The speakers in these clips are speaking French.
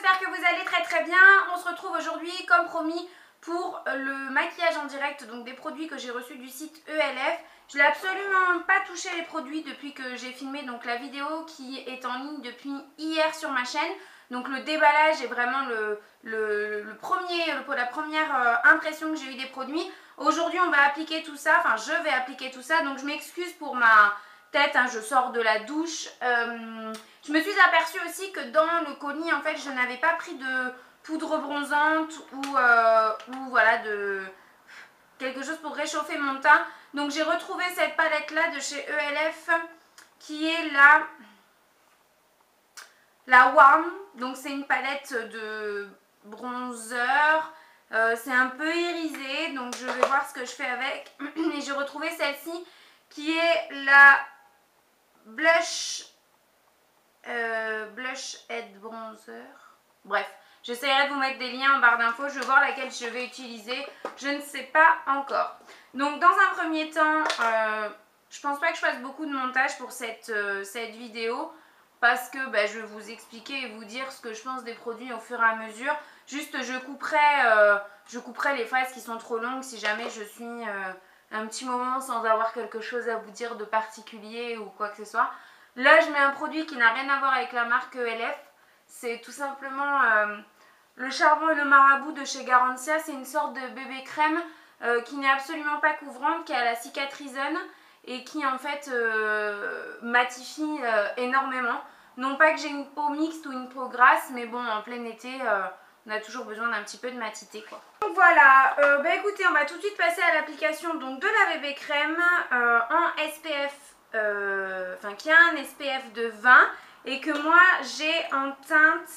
j'espère que vous allez très bien. On se retrouve aujourd'hui comme promis pour le maquillage en direct, donc des produits que j'ai reçus du site ELF. Je n'ai absolument pas touché les produits depuis que j'ai filmé donc la vidéo qui est en ligne depuis hier sur ma chaîne. Donc le déballage est vraiment la première impression que j'ai eu des produits. Aujourd'hui on va appliquer tout ça, enfin je vais appliquer tout ça, donc je m'excuse pour ma tête, hein, je sors de la douche. Je me suis aperçue aussi que dans le colis en fait je n'avais pas pris de poudre bronzante ou voilà quelque chose pour réchauffer mon teint. Donc j'ai retrouvé cette palette là de chez ELF qui est la Warm. Donc c'est une palette de bronzer. C'est un peu irisé, donc je vais voir ce que je fais avec. Et j'ai retrouvé celle-ci qui est la Blush Head Bronzer. Bref, j'essaierai de vous mettre des liens en barre d'infos. Je vais voir laquelle je vais utiliser. Je ne sais pas encore. Donc dans un premier temps, je pense pas que je fasse beaucoup de montage pour cette vidéo. Parce que je vais vous expliquer et vous dire ce que je pense des produits au fur et à mesure. Juste je couperai les phrases qui sont trop longues si jamais je suis un petit moment sans avoir quelque chose à vous dire de particulier ou quoi que ce soit. Là je mets un produit qui n'a rien à voir avec la marque ELF. C'est tout simplement le charbon et le marabout de chez Garancia. C'est une sorte de bébé crème qui n'est absolument pas couvrante, qui a la cicatrisone et qui en fait matifie énormément. Non pas que j'ai une peau mixte ou une peau grasse, mais bon, en plein été, on a toujours besoin d'un petit peu de matité, quoi. Donc voilà, écoutez, on va tout de suite passer à l'application donc de la bébé crème en SPF, qui a un SPF de 20 et que moi j'ai en teinte,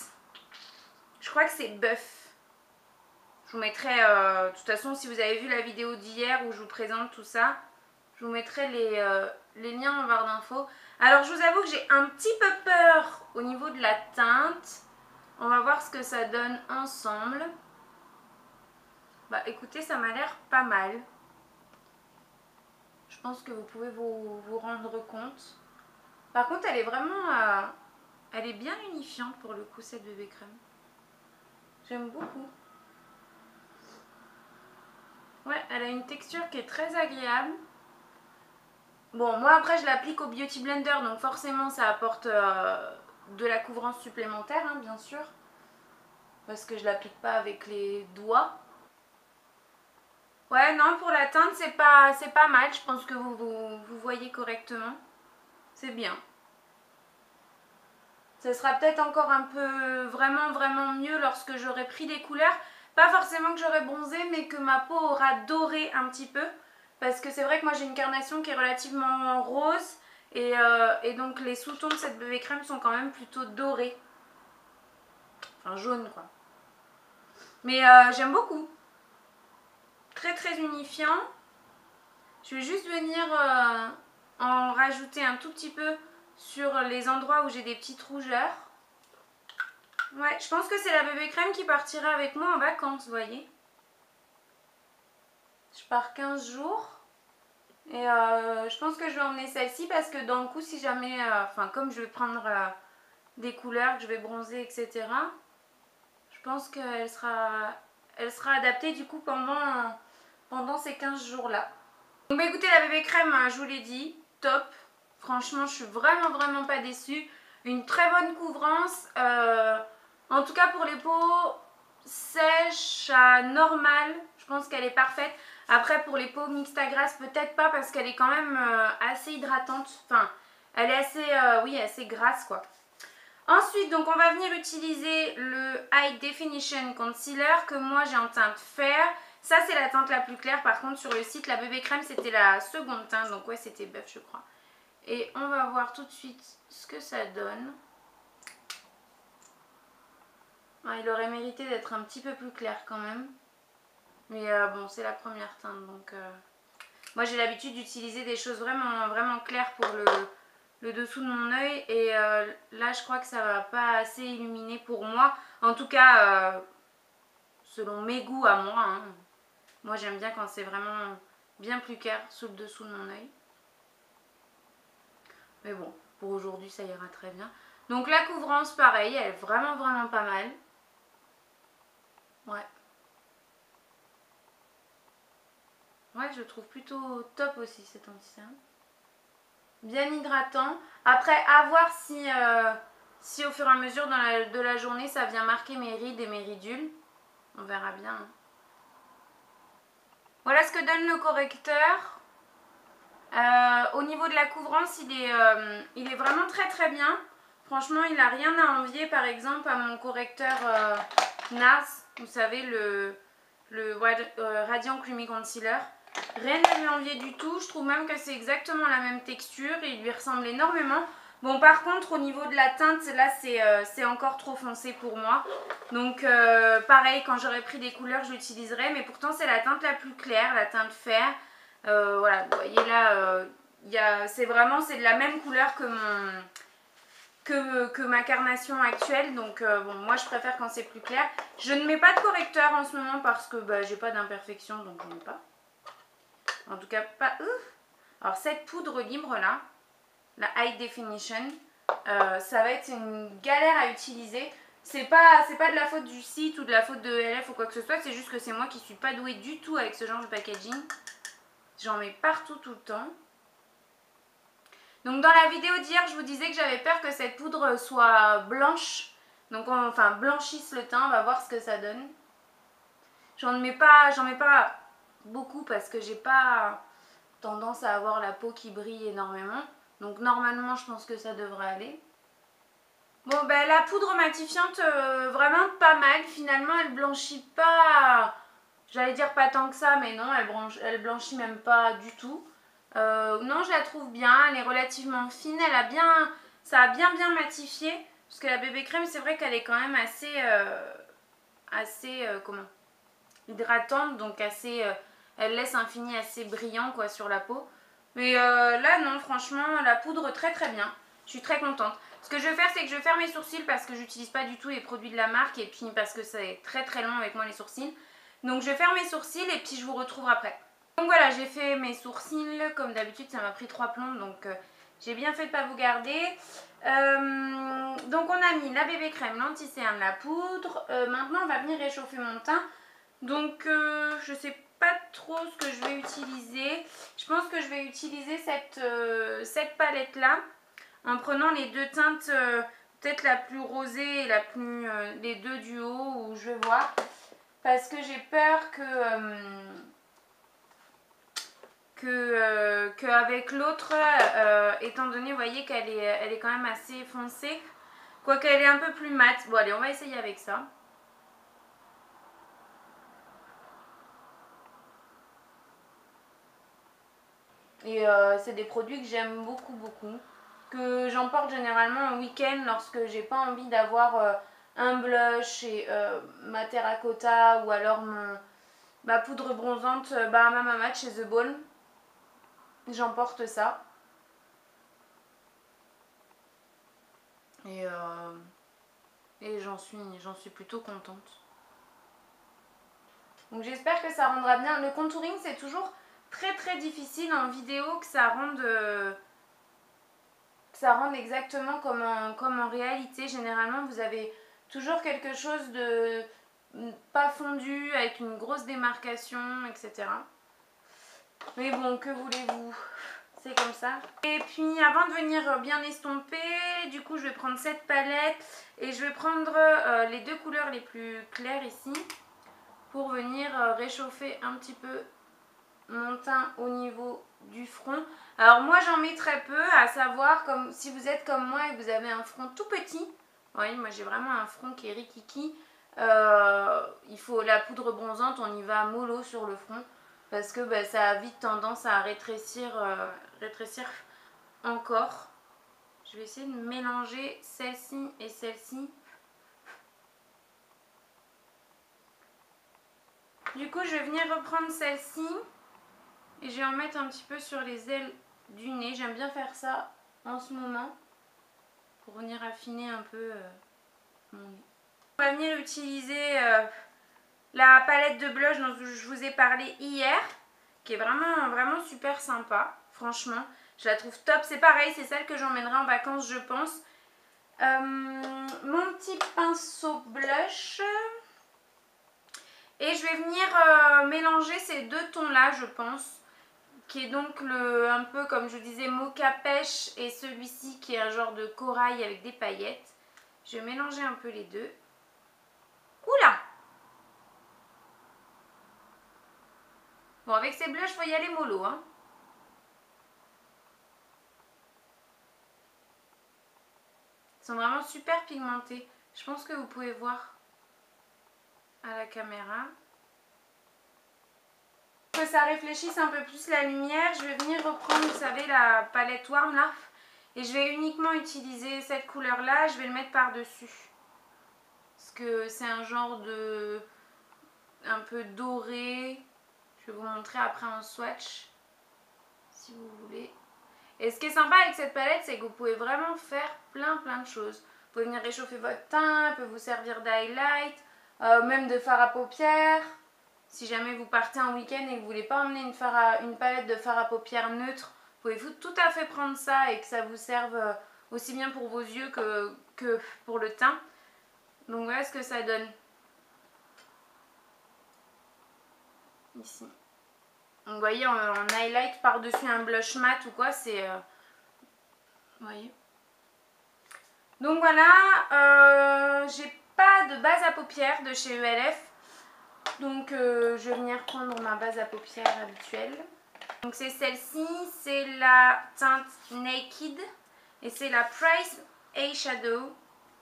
je crois que c'est Buff. Je vous mettrai, de toute façon, si vous avez vu la vidéo d'hier où je vous présente tout ça, je vous mettrai les liens en barre d'infos. Alors je vous avoue que j'ai un petit peu peur au niveau de la teinte. On va voir ce que ça donne ensemble. Écoutez, ça m'a l'air pas mal. Je pense que vous pouvez vous rendre compte. Par contre, elle est vraiment... elle est bien unifiante pour le coup, cette bébé crème. J'aime beaucoup. Ouais, elle a une texture qui est très agréable. Bon, moi après je l'applique au Beauty Blender, donc forcément ça apporte de la couvrance supplémentaire, hein, bien sûr. Parce que je l'applique pas avec les doigts. Ouais, non, pour la teinte c'est pas mal, je pense que vous voyez correctement. C'est bien. Ça sera peut-être encore un peu vraiment mieux lorsque j'aurai pris des couleurs. Pas forcément que j'aurai bronzé, mais que ma peau aura doré un petit peu. Parce que c'est vrai que moi j'ai une carnation qui est relativement rose. Et donc les sous-tons de cette bébé crème sont quand même plutôt dorés. Enfin jaune quoi. Mais j'aime beaucoup. Très unifiant. Je vais juste venir en rajouter un tout petit peu sur les endroits où j'ai des petites rougeurs. Ouais, je pense que c'est la bébé crème qui partira avec moi en vacances, vous voyez. Je pars 15 jours. Et je pense que je vais emmener celle-ci parce que dans le coup, si jamais, comme je vais prendre des couleurs, que je vais bronzer, etc. Je pense qu'elle sera adaptée du coup pendant ces 15 jours-là. Donc écoutez, la bébé crème, je vous l'ai dit, top. Franchement, je suis vraiment pas déçue. Une très bonne couvrance. En tout cas pour les peaux sèches à normales, je pense qu'elle est parfaite. Après pour les peaux mixtes à grasses, peut-être pas parce qu'elle est quand même assez hydratante. Enfin, elle est assez grasse quoi. Ensuite, donc on va venir utiliser le High Definition Concealer que moi j'ai en teinte fer. Ça c'est la teinte la plus claire. Par contre sur le site, la bébé crème c'était la seconde teinte. Donc ouais, c'était Buff je crois. Et on va voir tout de suite ce que ça donne. Il aurait mérité d'être un petit peu plus clair quand même. Mais bon, c'est la première teinte. Donc moi j'ai l'habitude d'utiliser des choses vraiment claires pour le dessous de mon œil. Et là je crois que ça va pas assez illuminer pour moi. En tout cas, selon mes goûts à moi. Hein. Moi j'aime bien quand c'est vraiment bien plus clair sous le dessous de mon œil. Mais bon, pour aujourd'hui ça ira très bien. Donc la couvrance pareil, elle est vraiment pas mal. Ouais. Ouais, je trouve plutôt top aussi cet anti-cerne. Bien hydratant. Après, à voir si au fur et à mesure de la journée, ça vient marquer mes rides et mes ridules. On verra bien. Voilà ce que donne le correcteur. Au niveau de la couvrance, il est vraiment très très bien. Franchement, il n'a rien à envier par exemple à mon correcteur NARS. Vous savez, le Radiant Creamy Concealer. Rien à lui envier du tout. Je trouve même que c'est exactement la même texture et il lui ressemble énormément. Bon, par contre, au niveau de la teinte, là, c'est encore trop foncé pour moi. Donc, pareil, quand j'aurai pris des couleurs, je l'utiliserai. Mais pourtant, c'est la teinte la plus claire, la teinte fer. Voilà, vous voyez là, c'est de la même couleur que ma carnation actuelle. Donc, bon, moi, je préfère quand c'est plus clair. Je ne mets pas de correcteur en ce moment parce que j'ai pas d'imperfection, donc je n'aime pas. En tout cas, pas ouf. Alors, cette poudre libre là, la High Definition, ça va être une galère à utiliser. C'est pas de la faute du site ou de la faute de LF ou quoi que ce soit, c'est juste que c'est moi qui suis pas douée du tout avec ce genre de packaging. J'en mets partout tout le temps. Donc dans la vidéo d'hier, je vous disais que j'avais peur que cette poudre soit blanche. Donc enfin blanchisse le teint, on va voir ce que ça donne. J'en mets pas beaucoup parce que j'ai pas tendance à avoir la peau qui brille énormément. Donc normalement je pense que ça devrait aller. Bon ben la poudre matifiante vraiment pas mal. Finalement elle blanchit pas, j'allais dire pas tant que ça, mais non, elle blanchit même pas du tout. Non, je la trouve bien, elle est relativement fine, ça a bien matifié. Parce que la bébé crème, c'est vrai qu'elle est quand même assez hydratante, donc elle laisse un fini assez brillant quoi sur la peau. Mais là non, franchement la poudre très très bien, je suis très contente. Ce que je vais faire, c'est que je vais faire mes sourcils parce que j'utilise pas du tout les produits de la marque et puis parce que c'est très très long avec moi les sourcils. Donc je vais faire mes sourcils et puis je vous retrouve après. Donc voilà, j'ai fait mes sourcils, comme d'habitude ça m'a pris 3 plombes, donc j'ai bien fait de ne pas vous garder. Donc on a mis la bébé crème, l'anti-cerne, la poudre. Maintenant on va venir réchauffer mon teint. Donc je sais pas trop ce que je vais utiliser. Je pense que je vais utiliser cette palette là en prenant les deux teintes, peut-être la plus rosée et les deux du haut, où je vais voir. Parce que j'ai peur qu'avec l'autre, étant donné, vous voyez qu'elle est quand même assez foncée, quoique elle est un peu plus mate. Bon allez, on va essayer avec ça. Et c'est des produits que j'aime beaucoup, que j'emporte généralement en week-end lorsque j'ai pas envie d'avoir un blush et ma terracotta ou alors ma poudre bronzante Bahama Mama chez The Ball. J'emporte ça. Et j'en suis plutôt contente. Donc j'espère que ça rendra bien. Le contouring, c'est toujours très très difficile en vidéo que ça rende exactement comme en réalité. Généralement, vous avez toujours quelque chose de pas fondu, avec une grosse démarcation, etc. Mais bon, que voulez-vous? C'est comme ça. Et puis avant de venir bien estomper, du coup je vais prendre cette palette et je vais prendre les deux couleurs les plus claires ici pour venir réchauffer un petit peu mon teint au niveau du front. Alors moi j'en mets très peu, à savoir comme si vous êtes comme moi et que vous avez un front tout petit. Oui, moi j'ai vraiment un front qui est rikiki. Il faut la poudre bronzante, on y va mollo sur le front. Parce que ça a vite tendance à rétrécir encore. Je vais essayer de mélanger celle-ci et celle-ci. Du coup, je vais venir reprendre celle-ci. Et je vais en mettre un petit peu sur les ailes du nez. J'aime bien faire ça en ce moment. Pour venir affiner un peu mon nez. On va venir utiliser la palette de blush dont je vous ai parlé hier, qui est vraiment super sympa, franchement, je la trouve top. C'est pareil, c'est celle que j'emmènerai en vacances, je pense. Mon petit pinceau blush, Et je vais venir mélanger ces deux tons là, je pense, qui est donc un peu comme je disais mocha pêche, et celui-ci qui est un genre de corail avec des paillettes. Je vais mélanger un peu les deux. Oula! Bon, avec ces blushs, il faut y aller mollo, hein. Ils sont vraiment super pigmentés. Je pense que vous pouvez voir à la caméra. Pour que ça réfléchisse un peu plus la lumière, je vais venir reprendre, vous savez, la palette Warm Laugh. Et je vais uniquement utiliser cette couleur-là. Je vais le mettre par-dessus. Parce que c'est un genre de... un peu doré. Je vais vous montrer après en swatch, si vous voulez. Et ce qui est sympa avec cette palette, c'est que vous pouvez vraiment faire plein de choses. Vous pouvez venir réchauffer votre teint, elle peut vous servir d'highlight, même de fard à paupières. Si jamais vous partez en week-end et que vous voulez pas emmener une palette de fard à paupières neutre, vous pouvez tout à fait prendre ça et que ça vous serve aussi bien pour vos yeux que pour le teint. Donc voilà ce que ça donne. Ici. Donc vous voyez, en highlight par-dessus un blush mat ou quoi, c'est... vous voyez. Donc voilà, j'ai pas de base à paupières de chez ELF. Donc je vais venir prendre ma base à paupières habituelle. Donc c'est celle-ci, c'est la teinte Naked. Et c'est la Price Eyeshadow.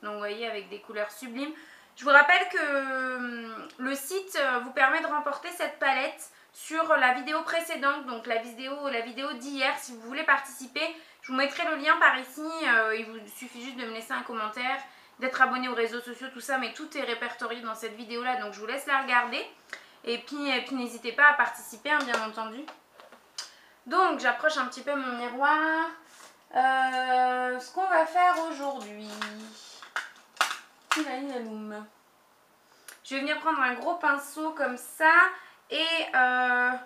Donc vous voyez, avec des couleurs sublimes. Je vous rappelle que le site vous permet de remporter cette palette sur la vidéo précédente, donc la vidéo d'hier. Si vous voulez participer, je vous mettrai le lien par ici. Il vous suffit juste de me laisser un commentaire, d'être abonné aux réseaux sociaux, tout ça, mais tout est répertorié dans cette vidéo là, donc je vous laisse la regarder. Et puis n'hésitez pas à participer, hein, bien entendu. Donc j'approche un petit peu mon miroir. Ce qu'on va faire aujourd'hui, je vais venir prendre un gros pinceau comme ça et la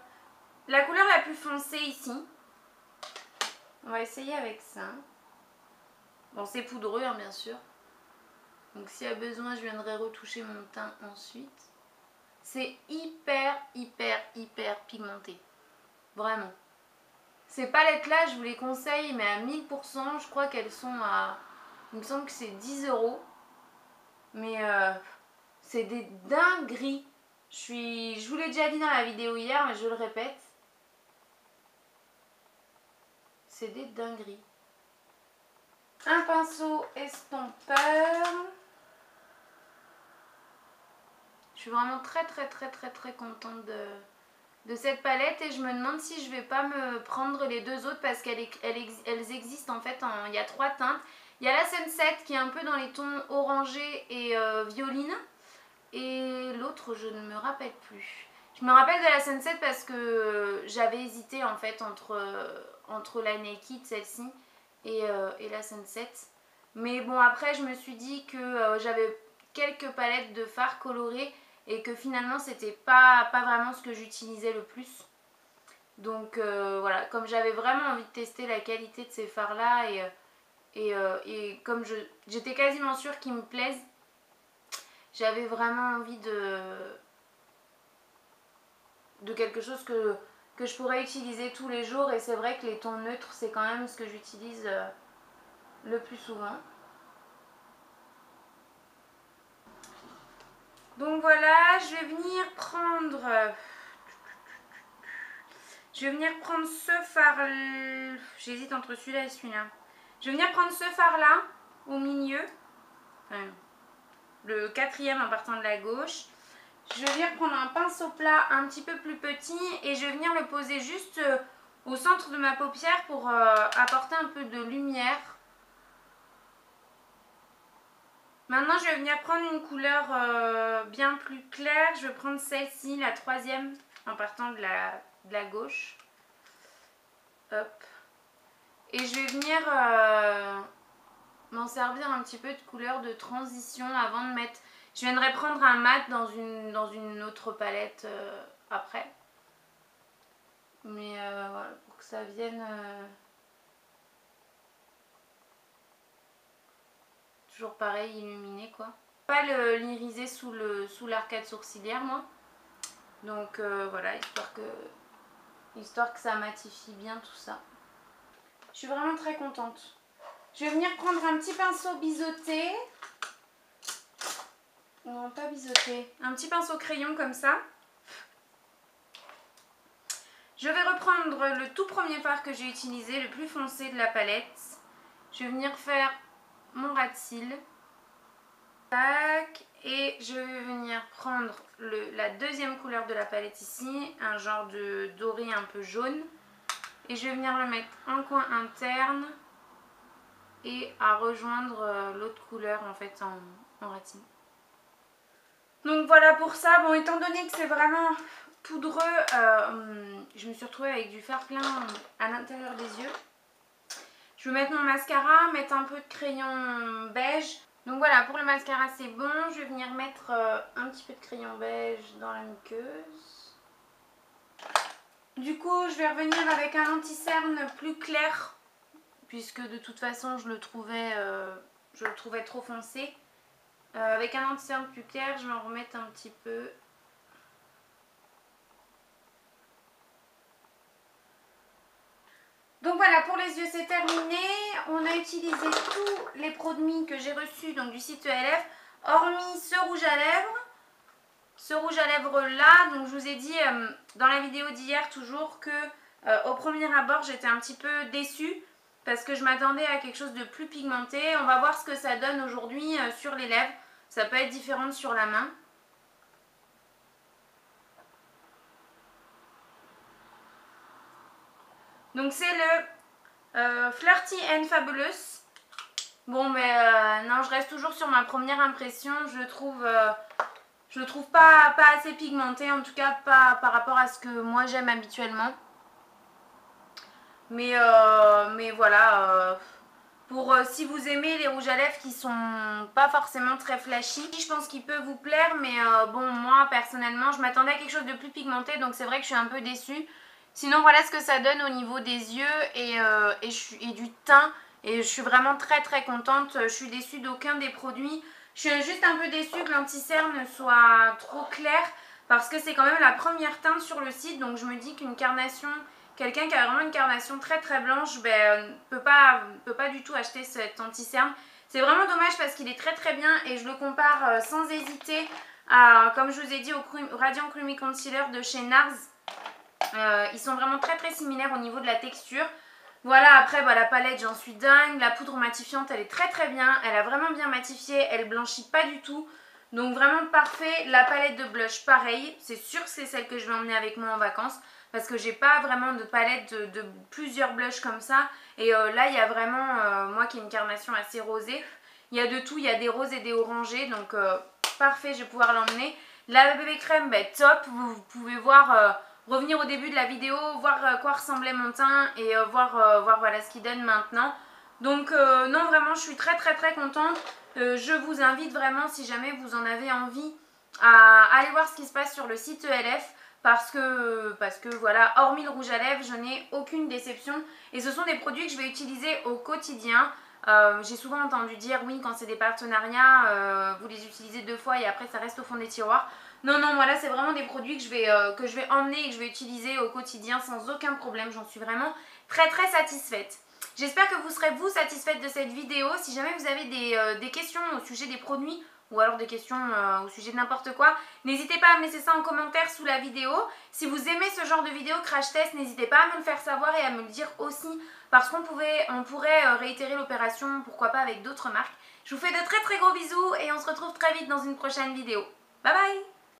couleur la plus foncée ici. On va essayer avec ça. Bon, c'est poudreux, hein, bien sûr. Donc s'il y a besoin, je viendrai retoucher mon teint ensuite. C'est hyper pigmenté. Vraiment. Ces palettes là, je vous les conseille, mais à 1000%. Je crois qu'elles sont à... il me semble que c'est 10 €. Mais c'est des dingueries. Je vous l'ai déjà dit dans la vidéo hier, mais je le répète. C'est des dingueries. Un pinceau estompeur. Je suis vraiment très contente de cette palette. Et je me demande si je vais pas me prendre les deux autres parce qu'elles existent en fait. Il y a 3 teintes. Il y a la Sunset qui est un peu dans les tons orangés et violine. Et l'autre, je ne me rappelle plus. Je me rappelle de la Sunset parce que j'avais hésité en fait entre la Naked, celle-ci, et la Sunset. Mais bon, après, je me suis dit que j'avais quelques palettes de fards colorés et que finalement, c'était pas vraiment ce que j'utilisais le plus. Donc voilà, comme j'avais vraiment envie de tester la qualité de ces fards-là et comme j'étais quasiment sûre qu'ils me plaisent, j'avais vraiment envie de quelque chose que je pourrais utiliser tous les jours. Et c'est vrai que les tons neutres, c'est quand même ce que j'utilise le plus souvent. Donc voilà, je vais venir prendre ce fard. J'hésite entre celui-là et celui-là. Je vais venir prendre ce fard là au milieu, enfin, le 4e en partant de la gauche. Je vais venir prendre un pinceau plat un petit peu plus petit et je vais venir le poser juste au centre de ma paupière pour apporter un peu de lumière. Maintenant, je vais venir prendre une couleur bien plus claire. Je vais prendre celle-ci, la 3e, en partant de la gauche. Hop. Et je vais venir m'en servir un petit peu de couleur de transition avant de mettre... Je viendrai prendre un mat dans une autre palette après. Mais voilà, pour que ça vienne... toujours pareil, illuminé quoi. Pas l'iriser sous l'arcade sourcilière moi. Donc voilà, histoire que ça matifie bien tout ça. Je suis vraiment très contente. Je vais venir prendre un petit pinceau biseauté. Non, pas biseauté. Un petit pinceau crayon comme ça. Je vais reprendre le tout premier fard que j'ai utilisé, le plus foncé de la palette. Je vais venir faire mon ras de cils. Tac. Et je vais venir prendre la deuxième couleur de la palette ici, un genre de doré un peu jaune. Et je vais venir le mettre en coin interne et à rejoindre l'autre couleur en fait en ras de cils. Donc voilà pour ça. Bon, étant donné que c'est vraiment poudreux, je me suis retrouvée avec du fard plein à l'intérieur des yeux. Je vais mettre mon mascara, mettre un peu de crayon beige. Donc voilà, pour le mascara c'est bon. Je vais venir mettre un petit peu de crayon beige dans la muqueuse. Du coup, je vais revenir avec un anti-cerne plus clair, puisque de toute façon je le trouvais trop foncé. Avec un anti-cerne plus clair, je vais en remettre un petit peu. Donc voilà, pour les yeux c'est terminé. On a utilisé tous les produits que j'ai reçus donc du site ELF, hormis ce rouge à lèvres. Ce rouge à lèvres là, donc je vous ai dit dans la vidéo d'hier toujours que au premier abord j'étais un petit peu déçue parce que je m'attendais à quelque chose de plus pigmenté. On va voir ce que ça donne aujourd'hui sur les lèvres. Ça peut être différent sur la main. Donc c'est le Flirty and Fabulous. Bon mais non, je reste toujours sur ma première impression. Je le trouve pas assez pigmenté, en tout cas pas par rapport à ce que moi j'aime habituellement. Mais voilà, pour si vous aimez les rouges à lèvres qui sont pas forcément très flashy, je pense qu'il peut vous plaire. Mais bon, moi personnellement je m'attendais à quelque chose de plus pigmenté, donc c'est vrai que je suis un peu déçue. Sinon voilà ce que ça donne au niveau des yeux et du teint. Et je suis vraiment très très contente. Je suis déçue d'aucun des produits. Je suis juste un peu déçue que l'anti-cerne soit trop clair parce que c'est quand même la première teinte sur le site. Donc je me dis qu'une carnation, quelqu'un qui a vraiment une carnation très très blanche, ben, peut pas du tout acheter cet anti-cerne. C'est vraiment dommage parce qu'il est très très bien et je le compare sans hésiter à, comme je vous ai dit, au Radiant Creamy Concealer de chez NARS. Ils sont vraiment très très similaires au niveau de la texture. Voilà, après la palette j'en suis dingue. La poudre matifiante elle est très très bien. Elle a vraiment bien matifié, elle blanchit pas du tout. Donc vraiment parfait. La palette de blush pareil. C'est sûr que c'est celle que je vais emmener avec moi en vacances. Parce que j'ai pas vraiment de palette de plusieurs blushs comme ça. Et là il y a vraiment, moi qui ai une carnation assez rosée. Il y a de tout, il y a des roses et des orangés. Donc parfait, je vais pouvoir l'emmener. La bébé crème, ben, top. Vous pouvez voir... revenir au début de la vidéo, voir quoi ressemblait mon teint et voir voilà ce qu'il donne maintenant. Donc non, vraiment je suis très très très contente. Je vous invite vraiment, si jamais vous en avez envie, à aller voir ce qui se passe sur le site ELF. Parce que voilà, hormis le rouge à lèvres, je n'ai aucune déception. Et ce sont des produits que je vais utiliser au quotidien. J'ai souvent entendu dire oui, quand c'est des partenariats, vous les utilisez 2 fois et après ça reste au fond des tiroirs. Non, non, moi là c'est vraiment des produits que je vais emmener et que je vais utiliser au quotidien sans aucun problème. J'en suis vraiment très très satisfaite. J'espère que vous serez vous satisfaite de cette vidéo. Si jamais vous avez des questions au sujet des produits ou alors des questions au sujet de n'importe quoi, n'hésitez pas à me laisser ça en commentaire sous la vidéo. Si vous aimez ce genre de vidéo crash test, n'hésitez pas à me le faire savoir et à me le dire aussi parce qu'on pourrait réitérer l'opération, pourquoi pas avec d'autres marques. Je vous fais de très très gros bisous et on se retrouve très vite dans une prochaine vidéo. Bye bye!